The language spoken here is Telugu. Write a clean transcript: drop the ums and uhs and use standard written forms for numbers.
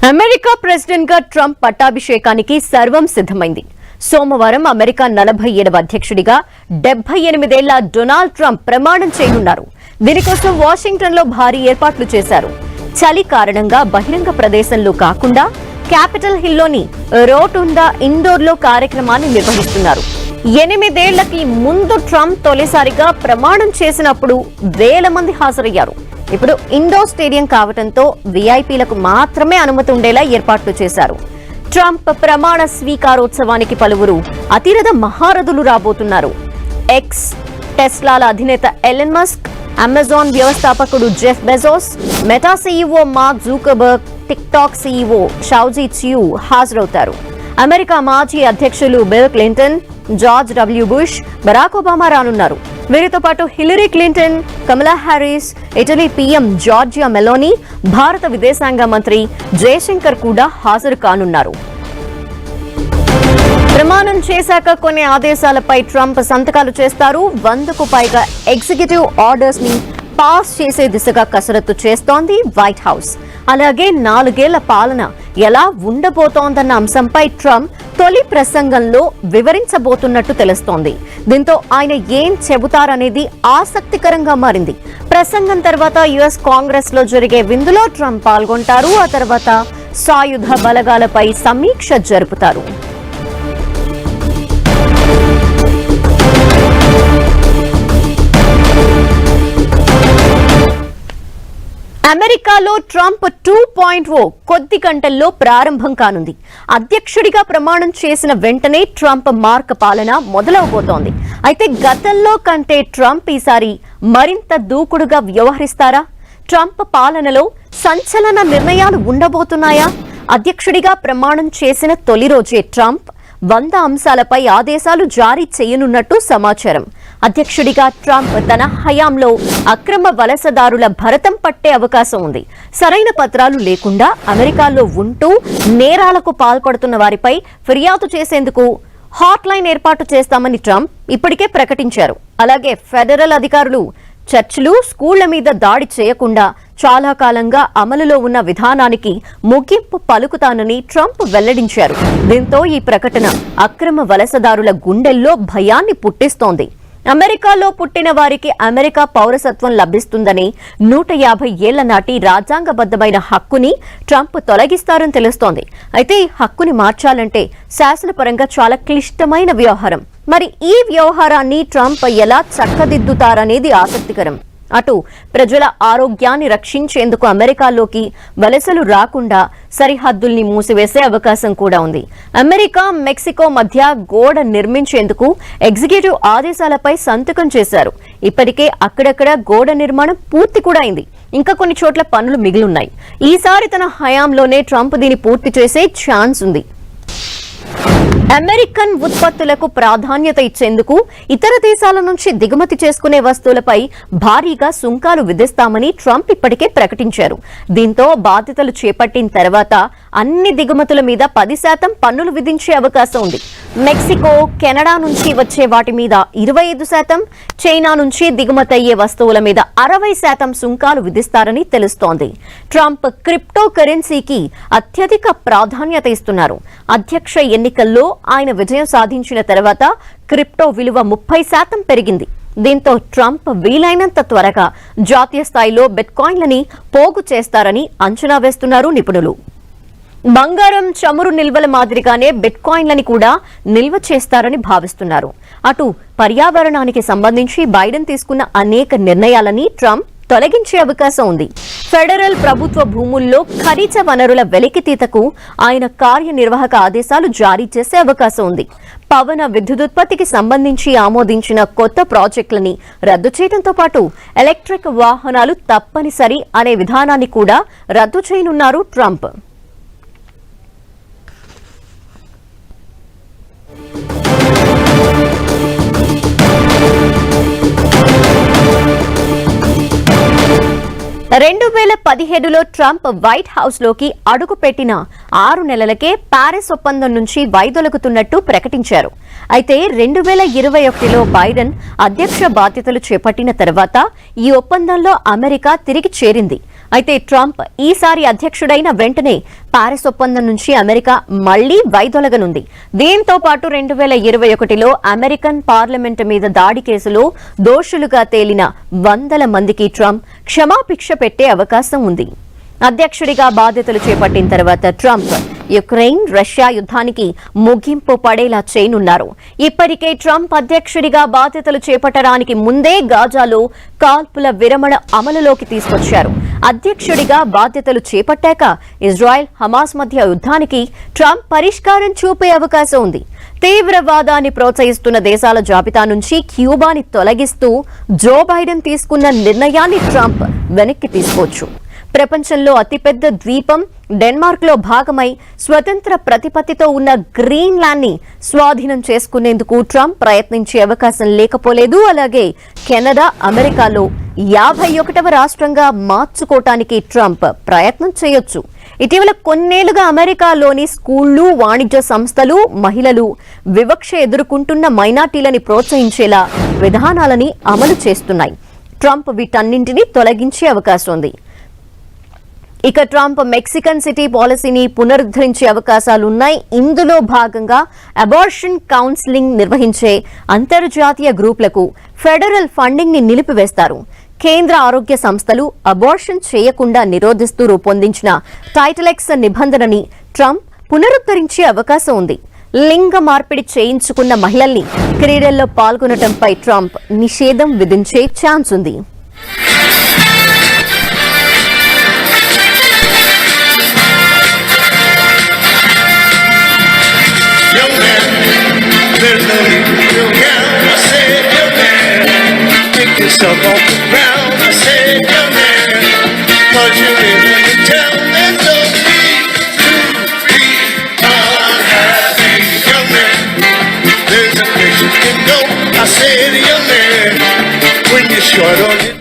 అమెరికా ప్రెసిడెంట్ గా ట్రంప్ పట్టాభిషేకానికి సర్వం సిద్ధమైంది. సోమవారం అమెరికా 47వ అధ్యక్షుడిగా 78 ఏళ్ల డొనాల్డ్ ట్రంప్ ప్రమాణం చేయనున్నారు. దీనికోసం వాషింగ్టన్ లో భారీ ఏర్పాట్లు చేశారు. చలి కారణంగా బహిరంగ ప్రదేశంలో కాకుండా క్యాపిటల్ హిల్లోని రోటుండా ఇండోర్ లో కార్యక్రమాన్ని నిర్వహిస్తున్నారు. 8 ఏళ్లకి ముందు ట్రంప్ తొలిసారిగా ప్రమాణం చేసినప్పుడు వేల మంది హాజరయ్యారు. ఇప్పుడు ఇండోర్ స్టేడియం కావడంతో వీఐపీలకు మాత్రమే అనుమతి ఉండేలా ఏర్పాట్లు చేశారు. ట్రంప్ ప్రమాణ స్వీకారోత్సవానికి పలువురు అతిరథ మహారథులు రాబోతున్నారు. ఎక్స్, టెస్లాల అధినేత ఎలన్ మస్క్, అమెజాన్ వ్యవస్థాపకుడు Jeff Bezos, Meta CEO Mark Zuckerberg, TikTok CEO Shou Zi Chew హాజరవుతారు. అమెరికా మాజీ అధ్యక్షులు Bill Clinton, George W Bush, Barack Obama రానున్నారు. వీరితో పాటు Hillary Clinton, Kamala Harris, Italy PM Giorgia Meloni, భారత విదేశాంగ మంత్రి జయశంకర్ కూడా హాజరు కానున్నారు. ప్రమాణం చేశాక కొన్ని ఆదేశాలపై ట్రంప్ సంతకాలు చేస్తారు. 100కు పైగా ఎగ్జిక్యూటివ్ ఆర్డర్స్ ని పాస్ చేసే దిశగా కసరత్తు చేస్తోంది వైట్ హౌస్. అలాగే 4 ఏళ్ల పాలన ఎలా ఉండబోతోందన్న అంశంపై ట్రంప్ తొలి ప్రసంగంలో వివరించబోతున్నట్టు తెలుస్తోంది. దీంతో ఆయన ఏం చెబుతారనేది ఆసక్తికరంగా మారింది. ప్రసంగం తర్వాత యుఎస్ కాంగ్రెస్ లో జరిగే విందులో ట్రంప్ పాల్గొంటారు. ఆ తర్వాత సాయుధ బలగాలపై సమీక్ష జరుపుతారు. అమెరికాలో ట్రంప్ 2.0 కొద్ది గంటల్లో ప్రారంభం కానుంది. అధ్యక్షుడిగా ప్రమాణం చేసిన వెంటనే ట్రంప్ మార్క్ పాలన మొదలవబోతోంది. అయితే గతంలో కంటే ట్రంప్ ఈసారి మరింత దూకుడుగా వ్యవహరిస్తారా? ట్రంప్ పాలనలో సంచలన నిర్ణయాలు ఉండబోతున్నాయా? అధ్యక్షుడిగా ప్రమాణం చేసిన తొలి రోజే ట్రంప్ 100 అంశాలపై ఆదేశాలు జారీ చేయనున్నట్టు సమాచారం. అధ్యక్షుడిగా ట్రంప్ తన హయాంలో అక్రమ వలసదారుల భరతం పట్టే అవకాశం ఉంది. సరైన పత్రాలు లేకుండా అమెరికాలో ఉంటూ నేరాలకు పాల్పడుతున్న వారిపై ఫిర్యాదు చేసేందుకు హాట్ లైన్ ఏర్పాటు చేస్తామని ట్రంప్ ఇప్పటికే ప్రకటించారు. అలాగే ఫెడరల్ అధికారులు చర్చిలు, స్కూళ్ల మీద దాడి చేయకుండా చాలా కాలంగా అమలులో ఉన్న విధానానికి ముగింపు పలుకుతానని ట్రంప్ వెల్లడించారు. దీంతో ఈ ప్రకటన అక్రమ వలసదారుల గుండెల్లో భయాన్ని పుట్టిస్తోంది. అమెరికాలో పుట్టిన వారికి అమెరికా పౌరసత్వం లభిస్తుందని 150 ఏళ్ల నాటి రాజ్యాంగబద్ధమైన హక్కుని ట్రంప్ తొలగిస్తారని తెలుస్తోంది. అయితే ఈ హక్కుని మార్చాలంటే శాసనపరంగా చాలా క్లిష్టమైన వ్యవహారం. మరి ఈ వ్యవహారాన్ని ట్రంప్ ఎలా చక్కదిద్దుతారనేది ఆసక్తికరం. అటు ప్రజల ఆరోగ్యాన్ని రక్షించేందుకు అమెరికాలోకి వలసలు రాకుండా సరిహద్దుల్ని మూసివేసే అవకాశం కూడా ఉంది. అమెరికా, మెక్సికో మధ్య గోడ నిర్మించేందుకు ఎగ్జిక్యూటివ్ ఆదేశాలపై సంతకం చేశారు. ఇప్పటికే అక్కడక్కడ గోడ నిర్మాణం పూర్తి కూడా అయింది. ఇంకా కొన్ని చోట్ల పనులు మిగిలిన్నాయి. ఈసారి తన హయాంలోనే ట్రంప్ దీన్ని పూర్తి చేసే ఛాన్స్ ఉంది. అమెరికన్ ఉత్పత్తులకు ప్రాధాన్యత ఇచ్చేందుకు ఇతర దేశాల నుంచి దిగుమతి చేసుకునే వస్తువులపై భారీగా సుంకాలు విధిస్తామని ట్రంప్ ఇప్పటికే ప్రకటించారు. దీంతో బాధ్యతలు చేపట్టిన తర్వాత అన్ని దిగుమతుల మీద 10% పన్నులు విధించే అవకాశం ఉంది. మెక్సికో, కెనడా నుంచి వచ్చే వాటి మీద 25%, చైనా నుంచి దిగుమతి అయ్యే వస్తువుల మీద 60% సుంకాలు విధిస్తారని తెలుస్తోంది. ట్రంప్ క్రిప్టో కరెన్సీకి అత్యధిక ప్రాధాన్యత ఇస్తున్నారు. అధ్యక్ష ఎన్నికల్లో ఆయన విజయం సాధించిన తర్వాత క్రిప్టో విలువ 30% పెరిగింది. దీంతో ట్రంప్ వీలైనంత త్వరగా జాతీయ స్థాయిలో బిట్కాయిన్లని పోగు చేస్తారని అంచనా వేస్తున్నారు నిపుణులు. బంగారం, చమురు నిల్వల మాదిరిగానే బిట్కాయిన్లని కూడా నిల్వ చేస్తారని భావిస్తున్నారు. అటు పర్యావరణానికి సంబంధించి బైడెన్ తీసుకున్న అనేక నిర్ణయాలని ట్రంప్ తొలగించే అవకాశం ఉంది. ఫెడరల్ ప్రభుత్వ భూముల్లో ఖనిజ వనరుల వెలికితీతకు ఆయన కార్యనిర్వాహక ఆదేశాలు జారీ చేసే అవకాశం ఉంది. పవన విద్యుదుత్పత్తికి సంబంధించి ఆమోదించిన కొత్త ప్రాజెక్టులని రద్దు చేయడంతో పాటు ఎలక్ట్రిక్ వాహనాలు తప్పనిసరి అనే విధానాన్ని కూడా రద్దు చేయనున్నారు ట్రంప్. రెండు 2017లో ట్రంప్ వైట్ హౌస్ లోకి అడుగు పెట్టిన 6 నెలలకే పారిస్ ఒప్పందం నుంచి వైదొలుగుతున్నట్టు ప్రకటించారు. అయితే 2021లో బైడెన్ అధ్యక్ష బాధ్యతలు చేపట్టిన తర్వాత ఈ ఒప్పందంలో అమెరికా తిరిగి చేరింది. అయితే ట్రంప్ ఈసారి అధ్యక్షుడైన వెంటనే పారిస్ ఒప్పందం నుంచి అమెరికా మళ్లీ వైదొలగనుంది. దీంతో పాటు 2021లో అమెరికన్ పార్లమెంటు మీద దాడి కేసులో దోషులుగా తేలిన వందల మందికి ట్రంప్ క్షమాభిక్ష పెట్టే అవకాశం ఉంది. అధ్యక్షుడిగా బాధ్యతలు చేపట్టిన తర్వాత ట్రంప్ యుక్రెయిన్ రష్యా యుద్ధానికి ముగింపు పడేలా చేయనున్నారు. ఇప్పటికే ట్రంప్ అధ్యక్షుడిగా బాధ్యతలు చేపట్టడానికి ముందే గాజాలో కాల్పుల విరమణ అమలులోకి తీసుకొచ్చారు. అధ్యక్షుడిగా బాధ్యతలు చేపట్టాక ఇజ్రాయెల్ హమాస్ మధ్య యుద్ధానికి ట్రంప్ పరిష్కారం చూపే అవకాశం ఉంది. తీవ్రవాదాన్ని ప్రోత్సహిస్తున్న దేశాల జాబితా నుంచి క్యూబాని తొలగిస్తూ జో బైడెన్ తీసుకున్న నిర్ణయాన్ని ట్రంప్ వెనక్కి తీసుకోవచ్చు. ప్రపంచంలో అతిపెద్ద ద్వీపం డెన్మార్క్ లో భాగమై స్వతంత్ర ప్రతిపత్తితో ఉన్న గ్రీన్లాండ్ ని స్వాధీనం చేసుకునేందుకు ట్రంప్ ప్రయత్నించే అవకాశం లేకపోలేదు. అలాగే కెనడా అమెరికాలో 51వ రాష్ట్రంగా మార్చుకోవటానికి ట్రంప్ ప్రయత్నం చేయొచ్చు. ఇటీవల కొన్నేళ్లుగా అమెరికాలోని స్కూళ్లు వాణిజ్య సంస్థలు మహిళలు వివక్ష ఎదుర్కొంటున్న మైనార్టీలని ప్రోత్సహించేలా విధానాలని అమలు చేస్తున్నాయి. ట్రంప్ వీటన్నింటినీ తొలగించే అవకాశం ఉంది. ఇక ట్రంప్ మెక్సికన్ సిటీ పాలసీని పునరుద్ధరించే అవకాశాలున్నాయి. ఇందులో భాగంగా అబార్షన్ కౌన్సిలింగ్ నిర్వహించే అంతర్జాతీయ గ్రూపులకు ఫెడరల్ ఫండింగ్ ని నిలిపివేస్తారు. కేంద్ర ఆరోగ్య సంస్థలు అబార్షన్ చేయకుండా నిరోధిస్తూ రూపొందించిన టైటిల్ X నిబంధనని ట్రంప్ పునరుద్ధరించే అవకాశం ఉంది. లింగ మార్పిడి చేయించుకున్న మహిళల్ని క్రీడల్లో పాల్గొనడంపై ట్రంప్ నిషేధం విధించే ఛాన్స్ ఉంది. Yourself off the ground, I said, young man, 'cause you live in the town, there's no need to be unhappy, young man. There's a place you can go, I said, young man, when you're short on your